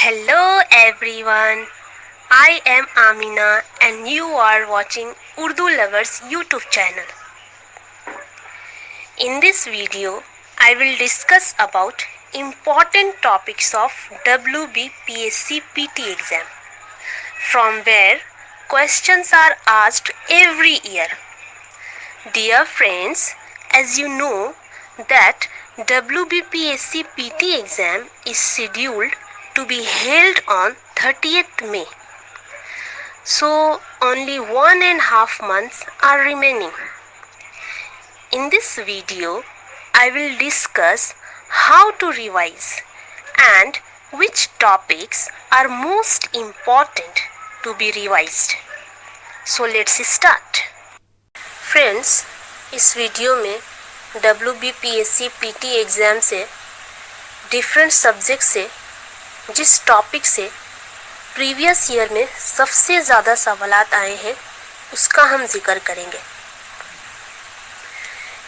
Hello everyone, I am Amina and you are watching Urdu Lovers YouTube channel. In this video, I will discuss about important topics of WBPSC PT exam, from where questions are asked every year. Dear friends, as you know that WBPSC PT exam is scheduled to be held on 30th May. So only 1.5 months are remaining. In this video, I will discuss how to revise and which topics are most important to be revised. So let's start. Friends, इस video में WBPSC PT exam से different subject से जिस topic से previous year में सबसे ज़्यादा सवालात आए हैं उसका हम जिक्र करेंगे।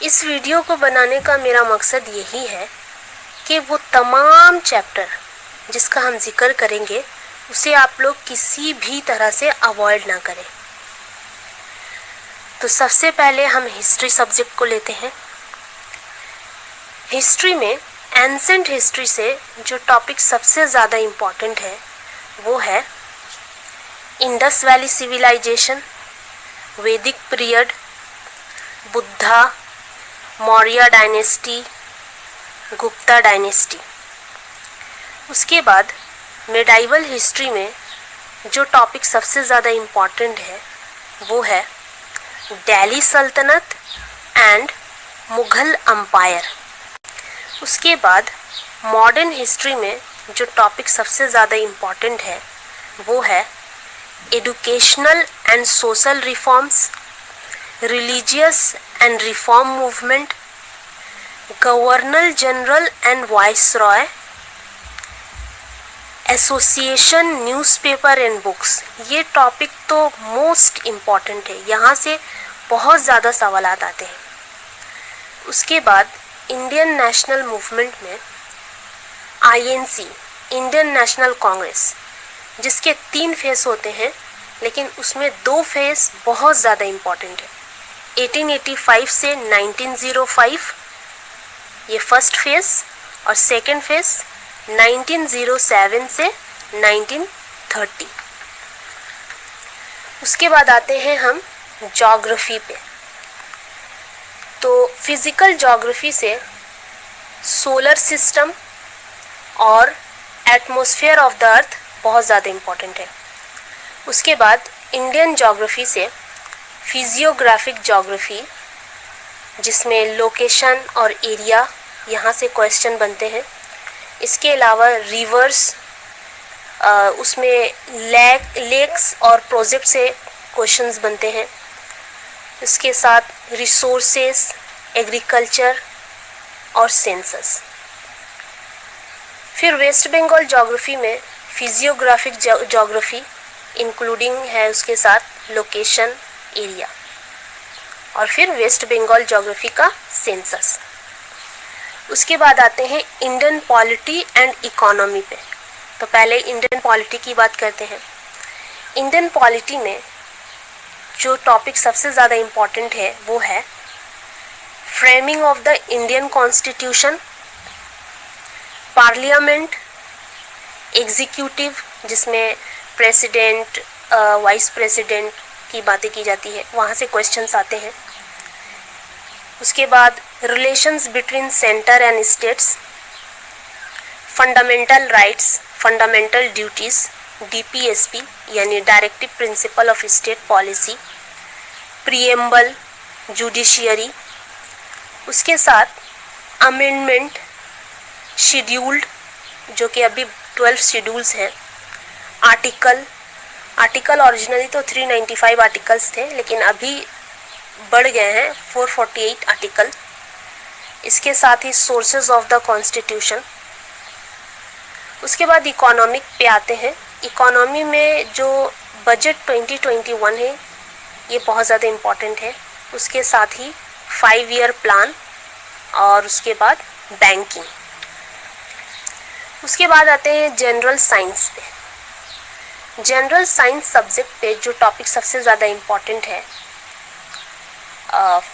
इस वीडियो को बनाने का मेरा मकसद यही है कि वो तमाम चैप्टर जिसका हम जिक्र करेंगे उसे आप लोग किसी भी तरह से अवॉइड ना करें। तो सबसे पहले हम हिस्ट्री सब्जेक्ट को लेते हैं। हिस्ट्री में एंसेंट हिस्ट्री से जो टॉपिक सबसे ज़्यादा इम्पॉर्टेंट है वो है इंडस वैली सिविलाइजेशन, वैदिक period, Buddha, Maurya dynasty, Gupta dynasty. उसके बाद मिडाइवल हिस्ट्री में जो टॉपिक सबसे ज़्यादा इम्पॉर्टेंट है वो है दिल्ली सल्तनत एंड मुग़ल अम्पायर। उसके बाद मॉडर्न हिस्ट्री में जो टॉपिक सबसे ज़्यादा इम्पॉर्टेंट है वो है educational and social reforms, religious and reform movement, governor general and viceroy, association newspaper and books. ये टॉपिक तो मोस्ट इम्पॉर्टेंट है, यहाँ से बहुत ज़्यादा सवालात आते हैं। उसके बाद इंडियन नेशनल मूवमेंट में INC, इंडियन नेशनल कांग्रेस, जिसके 3 फेस होते हैं लेकिन उसमें 2 फेस बहुत ज़्यादा इम्पॉर्टेंट है। 1885 से 1905 ये फर्स्ट फेस और सेकंड फेस 1907 से 1930। उसके बाद आते हैं हम ज्योग्राफी पे। तो फिज़िकल ज्योग्राफी से सोलर सिस्टम और एटमॉस्फेयर ऑफ द अर्थ बहुत ज़्यादा इम्पॉर्टेंट है। उसके बाद इंडियन ज्योग्राफी से फिजियोग्राफिक ज्योग्राफी, जिसमें लोकेशन और एरिया यहाँ से क्वेश्चन बनते हैं। इसके अलावा रिवर्स, उसमें लेक्स और प्रोजेक्ट से क्वेश्चंस बनते हैं। इसके साथ रिसोर्सेस, एग्रीकल्चर और सेंसस। फिर वेस्ट बंगाल ज्योग्राफी में फिजियोग्राफिक ज्योग्राफी इंक्लूडिंग है, उसके साथ लोकेशन, एरिया, और फिर वेस्ट बंगाल ज्योग्राफी का सेंसस। उसके बाद आते हैं इंडियन पॉलिटी एंड इकोनॉमी पे। तो पहले इंडियन पॉलिटी की बात करते हैं। इंडियन पॉलिटी में जो टॉपिक सबसे ज़्यादा इम्पॉर्टेंट है वो है framing of the Indian constitution, parliament, executive, जिसमें प्रेसिडेंट, वाइस प्रेसिडेंट की बातें की जाती है, वहाँ से क्वेश्चंस आते हैं। उसके बाद relations between centre and states, fundamental rights, fundamental duties, DPSP यानी directive principle of state policy, preamble, judiciary. उसके साथ अमेंडमेंट, शेड्यूल्ड, जो कि अभी 12 शेड्यूल्स हैं, आर्टिकल ओरिजिनली तो 395 आर्टिकल्स थे लेकिन अभी बढ़ गए हैं 448 आर्टिकल। इसके साथ ही सोर्सेज ऑफ द कॉन्स्टिट्यूशन। उसके बाद इकोनॉमिक पे आते हैं। इकोनॉमी में जो बजट 2021 है ये बहुत ज़्यादा इम्पॉर्टेंट है। उसके साथ ही 5 ईयर प्लान और उसके बाद बैंकिंग। उसके बाद आते हैं जनरल साइंस पे। जनरल साइंस सब्जेक्ट पे जो टॉपिक सबसे ज़्यादा इम्पॉर्टेंट है,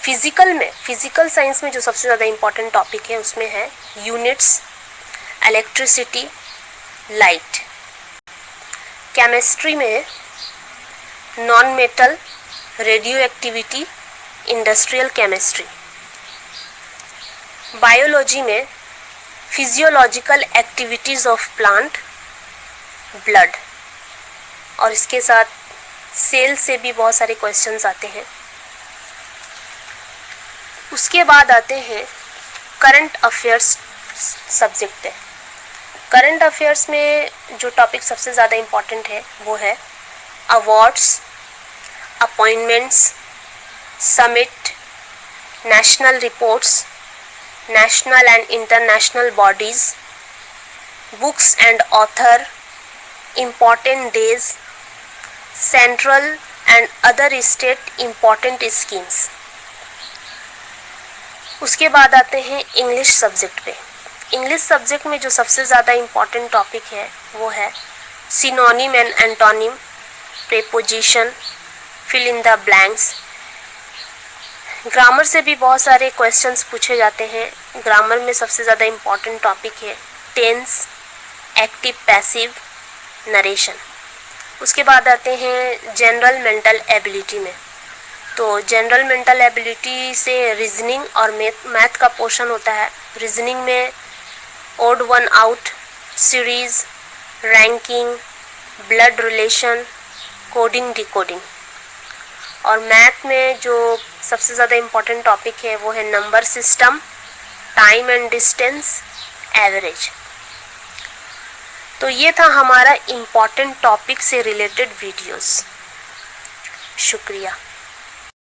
फिजिकल साइंस में जो सबसे ज़्यादा इम्पॉर्टेंट टॉपिक है उसमें है यूनिट्स, इलेक्ट्रिसिटी, लाइट। केमिस्ट्री में non metal, radioactivity, industrial chemistry. Biology में physiological activities of plant, blood, और इसके साथ सेल से भी बहुत सारे क्वेश्चंस आते हैं। उसके बाद आते हैं करंट अफेयर्स सब्जेक्ट है। करंट अफेयर्स में जो टॉपिक सबसे ज़्यादा इम्पॉर्टेंट है वो है awards, appointments, summit, national reports, national and international bodies, books and author, important days, central and other state important schemes. उसके बाद आते हैं इंग्लिश सब्जेक्ट पे। इंग्लिश सब्जेक्ट में जो सबसे ज़्यादा इम्पॉर्टेंट टॉपिक है वो है synonym and antonym, preposition, fill in the blanks. Grammar से भी बहुत सारे क्वेश्चंस पूछे जाते हैं। ग्रामर में सबसे ज़्यादा इम्पॉर्टेंट टॉपिक है टेंस, एक्टिव, पैसिव, नरेशन। उसके बाद आते हैं जनरल मेंटल एबिलिटी में। तो जनरल मेंटल एबिलिटी से रीजनिंग और मैथ का पोर्शन होता है। रीजनिंग में odd one out, series, ranking, blood relation, coding, decoding. और मैथ में जो सबसे ज़्यादा इम्पॉर्टेंट टॉपिक है वो है number system, time and distance, average. तो ये था हमारा इम्पॉर्टेंट टॉपिक से रिलेटेड वीडियोस। शुक्रिया।